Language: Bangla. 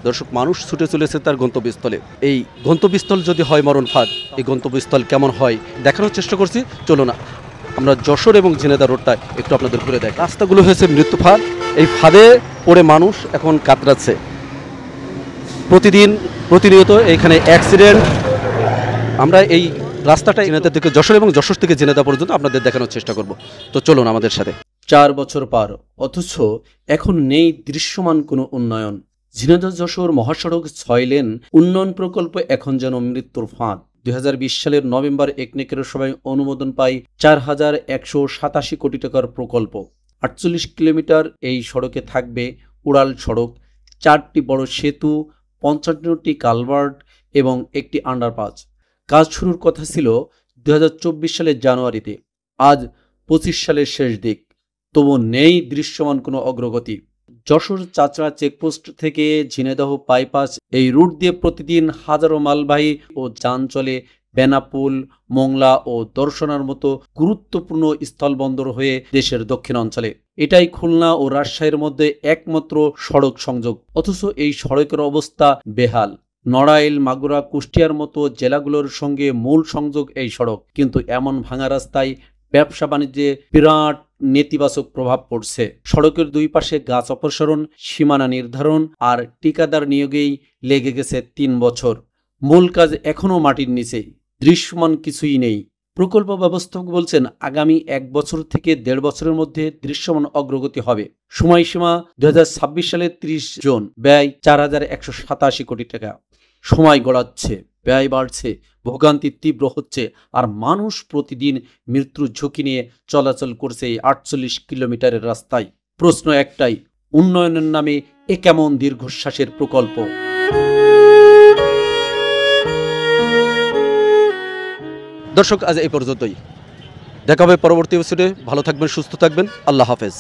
দর্শক, মানুষ ছুটে চলেছে তার গন্তব্যস্থলে। এই গন্তব্যস্থল যদি হয় মরণ ফাঁদ, এই গন্তব্যস্থল কেমন হয় দেখানোর চেষ্টা করছি। চলো না আমরা যশোর এবং ঝিনাইদহ রোডটা একটু আপনাদের ঘুরে দেখ। রাস্তাগুলো হয়েছে মৃত্যু ফাঁদ, এই ফাঁদে পড়ে মানুষ এখন কাতরাচ্ছে। প্রতিনিয়ত এখানে অ্যাক্সিডেন্ট। আমরা এই রাস্তাটা ঝিনাইদহ থেকে যশোর এবং যশোর থেকে ঝিনাইদহ পর্যন্ত আপনাদের দেখানোর চেষ্টা করব। তো চলুন আমাদের সাথে। 4 বছর পার, অথচ এখন নেই দৃশ্যমান কোনো উন্নয়ন। ঝিনাইদহ যশোর মহাসড়ক 6 লেন উন্নয়ন প্রকল্প এখন যেন মৃত্যুর ফাঁদ। 2020 সালের নভেম্বর একনেকের সভায় অনুমোদন পায় 4187 কোটি টাকার প্রকল্প। 48 কিলোমিটার এই সড়কে থাকবে উড়াল সড়ক, 4টি বড় সেতু, 55টি কালভার্ট এবং একটি আন্ডারপাস। কাজ শুরুর কথা ছিল 2024 সালের জানুয়ারিতে। আজ 25 সালের শেষ দিক, তবু নেই দৃশ্যমান কোনো অগ্রগতি। যশোর চাচড়া চেকপোস্ট থেকে ঝিনাইদহ বাইপাস, এই রুট দিয়ে প্রতিদিন হাজারো মালবাহী ও যান চলে বেনাপুল, মোংলা ও দর্শনার মতো গুরুত্বপূর্ণ স্থলবন্দর হয়ে দেশের দক্ষিণ অঞ্চলে। এটাই খুলনা ও রাজশাহীর মধ্যে একমাত্র সড়ক সংযোগ, অথচ এই সড়কের অবস্থা বেহাল। নড়াইল, মাগুরা, কুষ্টিয়ার মতো জেলাগুলোর সঙ্গে মূল সংযোগ এই সড়ক, কিন্তু এমন ভাঙা রাস্তায় ব্যবসা বাণিজ্যে বিরাট নেতিবাচক প্রভাব পড়ছে। সড়কের দুই পাশে গাছ অপসারণ, সীমানা নির্ধারণ আর ঠিকাদার নিয়োগেই লেগে গেছে 3 বছর। মূল কাজ এখনও মাটির নিচে, দৃশ্যমান কিছুই নেই। প্রকল্প ব্যবস্থাপক বলছেন আগামী 1 বছর থেকে 1.5 বছরের মধ্যে দৃশ্যমান অগ্রগতি হবে। সময়সীমা 2026 সালের 30 জুন। ব্যয় 4187 কোটি টাকা। সময় গড়াচ্ছে, ব্যয় বাড়ছে, ভোগান্তি তীব্র হচ্ছে, আর মানুষ প্রতিদিন মৃত্যুর ঝুঁকি নিয়ে চলাচল করছে এই 48 কিলোমিটারের রাস্তায়। প্রশ্ন একটাই, উন্নয়নের নামে এ কেমন দীর্ঘশ্বাসের প্রকল্প? দর্শক, আজ এই পর্যন্তই। দেখা হবে পরবর্তী এপিসোডে। ভালো থাকবেন, সুস্থ থাকবেন। আল্লাহ হাফেজ।